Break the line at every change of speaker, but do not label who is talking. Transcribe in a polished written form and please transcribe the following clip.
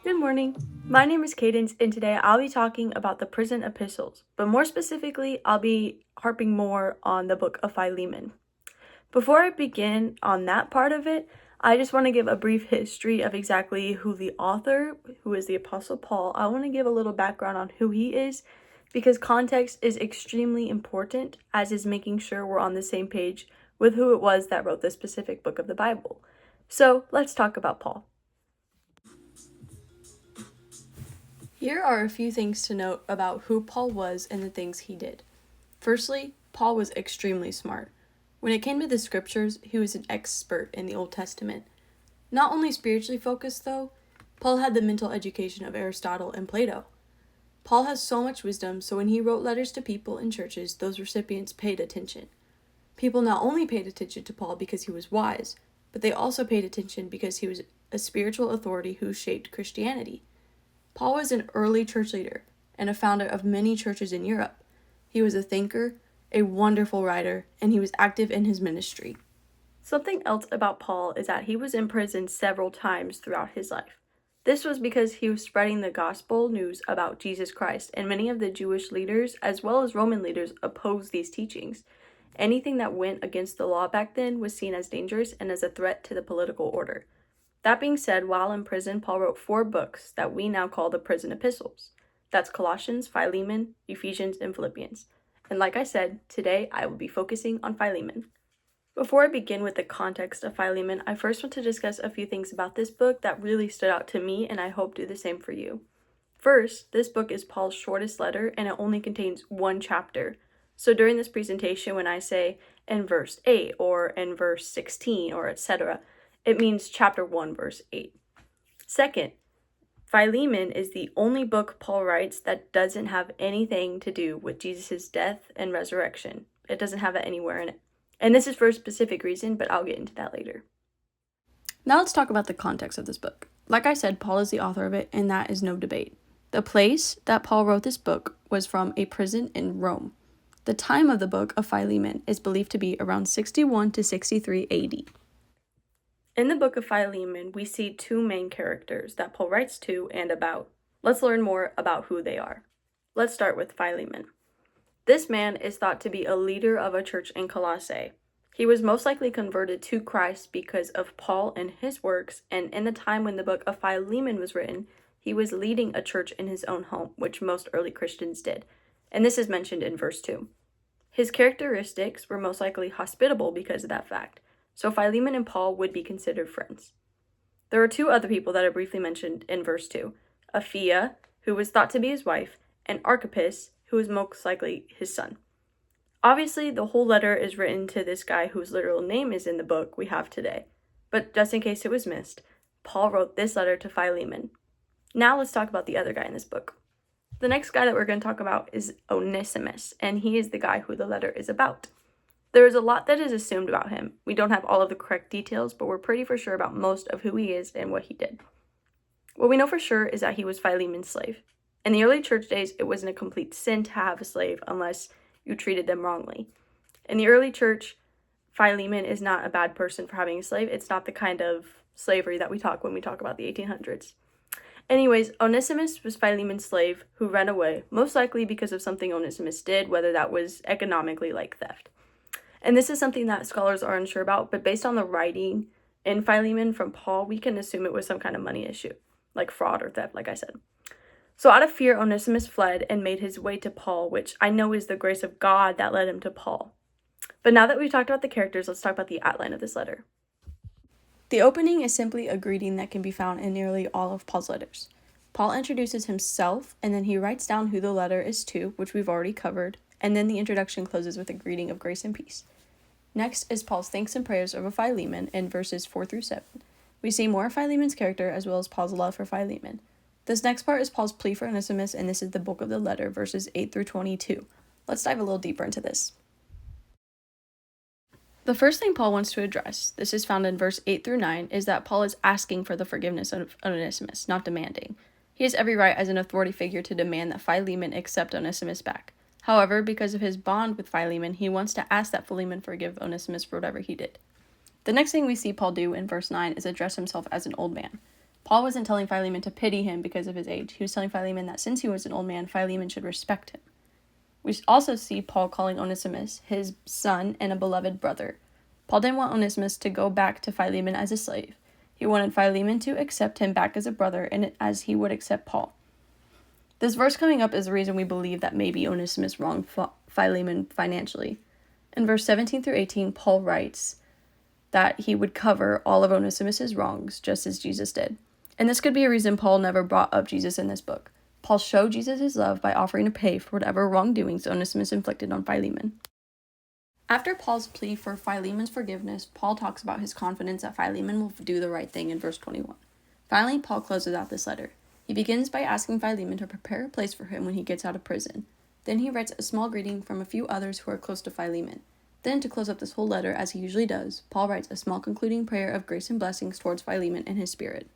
Good morning. My name is Cadence, and today I'll be talking about the prison epistles, but more specifically, I'll be harping more on the book of Philemon. Before I begin on that part of it, I just want to give a brief history of exactly who the author, who is the Apostle Paul, I want to give a little background on who he is, because context is extremely important, as is making sure we're on the same page with who it was that wrote this specific book of the Bible. So let's talk about Paul. Here are a few things to note about who Paul was and the things he did. Firstly, Paul was extremely smart. When it came to the scriptures, he was an expert in the Old Testament. Not only spiritually focused, though, Paul had the mental education of Aristotle and Plato. Paul has so much wisdom, so when he wrote letters to people in churches, those recipients paid attention. People not only paid attention to Paul because he was wise, but they also paid attention because he was a spiritual authority who shaped Christianity. Paul was an early church leader and a founder of many churches in Europe. He was a thinker, a wonderful writer, and he was active in his ministry. Something else about Paul is that he was in prison several times throughout his life. This was because he was spreading the gospel news about Jesus Christ, and many of the Jewish leaders, as well as Roman leaders, opposed these teachings. Anything that went against the law back then was seen as dangerous and as a threat to the political order. That being said, while in prison, Paul wrote 4 books that we now call the prison epistles. That's Colossians, Philemon, Ephesians, and Philippians. And like I said, today I will be focusing on Philemon. Before I begin with the context of Philemon, I first want to discuss a few things about this book that really stood out to me, and I hope do the same for you. First, this book is Paul's shortest letter, and it only contains 1 chapter. So during this presentation, when I say in verse 8 or in verse 16 or etc., it means chapter 1, verse 8. Second, Philemon is the only book Paul writes that doesn't have anything to do with Jesus' death and resurrection. It doesn't have it anywhere in it. And this is for a specific reason, but I'll get into that later. Now let's talk about the context of this book. Like I said, Paul is the author of it, and that is no debate. The place that Paul wrote this book was from a prison in Rome. The time of the book of Philemon is believed to be around 61 to 63 AD. In the book of Philemon, we see 2 main characters that Paul writes to and about. Let's learn more about who they are. Let's start with Philemon. This man is thought to be a leader of a church in Colossae. He was most likely converted to Christ because of Paul and his works, and in the time when the book of Philemon was written, he was leading a church in his own home, which most early Christians did. And this is mentioned in verse 2. His characteristics were most likely hospitable because of that fact. So Philemon and Paul would be considered friends. There are 2 other people that are briefly mentioned in verse 2. Apphia, who was thought to be his wife, and Archippus, who was most likely his son. Obviously, the whole letter is written to this guy whose literal name is in the book we have today. But just in case it was missed, Paul wrote this letter to Philemon. Now let's talk about the other guy in this book. The next guy that we're going to talk about is Onesimus, and he is the guy who the letter is about. There is a lot that is assumed about him. We don't have all of the correct details, but we're pretty for sure about most of who he is and what he did. What we know for sure is that he was Philemon's slave. In the early church days, it wasn't a complete sin to have a slave unless you treated them wrongly. In the early church, Philemon is not a bad person for having a slave. It's not the kind of slavery that we talk when we talk about the 1800s. Anyways, Onesimus was Philemon's slave who ran away, most likely because of something Onesimus did, whether that was economically like theft. And this is something that scholars are unsure about, but based on the writing in Philemon from Paul, we can assume it was some kind of money issue, like fraud or theft, like I said. So out of fear, Onesimus fled and made his way to Paul, which I know is the grace of God that led him to Paul. But now that we've talked about the characters, let's talk about the outline of this letter. The opening is simply a greeting that can be found in nearly all of Paul's letters. Paul introduces himself, and then he writes down who the letter is to, which we've already covered, and then the introduction closes with a greeting of grace and peace. Next is Paul's thanks and prayers over Philemon in verses 4 through 7. We see more of Philemon's character as well as Paul's love for Philemon. This next part is Paul's plea for Onesimus, and this is the bulk of the letter, verses 8 through 22. Let's dive a little deeper into this. The first thing Paul wants to address, this is found in verse 8 through 9, is that Paul is asking for the forgiveness of Onesimus, not demanding. He has every right as an authority figure to demand that Philemon accept Onesimus back. However, because of his bond with Philemon, he wants to ask that Philemon forgive Onesimus for whatever he did. The next thing we see Paul do in verse 9 is address himself as an old man. Paul wasn't telling Philemon to pity him because of his age. He was telling Philemon that since he was an old man, Philemon should respect him. We also see Paul calling Onesimus his son and a beloved brother. Paul didn't want Onesimus to go back to Philemon as a slave. He wanted Philemon to accept him back as a brother and as he would accept Paul. This verse coming up is the reason we believe that maybe Onesimus wronged Philemon financially. In verse 17 through 18, Paul writes that he would cover all of Onesimus' wrongs, just as Jesus did. And this could be a reason Paul never brought up Jesus in this book. Paul showed Jesus his love by offering to pay for whatever wrongdoings Onesimus inflicted on Philemon. After Paul's plea for Philemon's forgiveness, Paul talks about his confidence that Philemon will do the right thing in verse 21. Finally, Paul closes out this letter. He begins by asking Philemon to prepare a place for him when he gets out of prison. Then he writes a small greeting from a few others who are close to Philemon. Then, to close up this whole letter, as he usually does, Paul writes a small concluding prayer of grace and blessings towards Philemon and his spirit.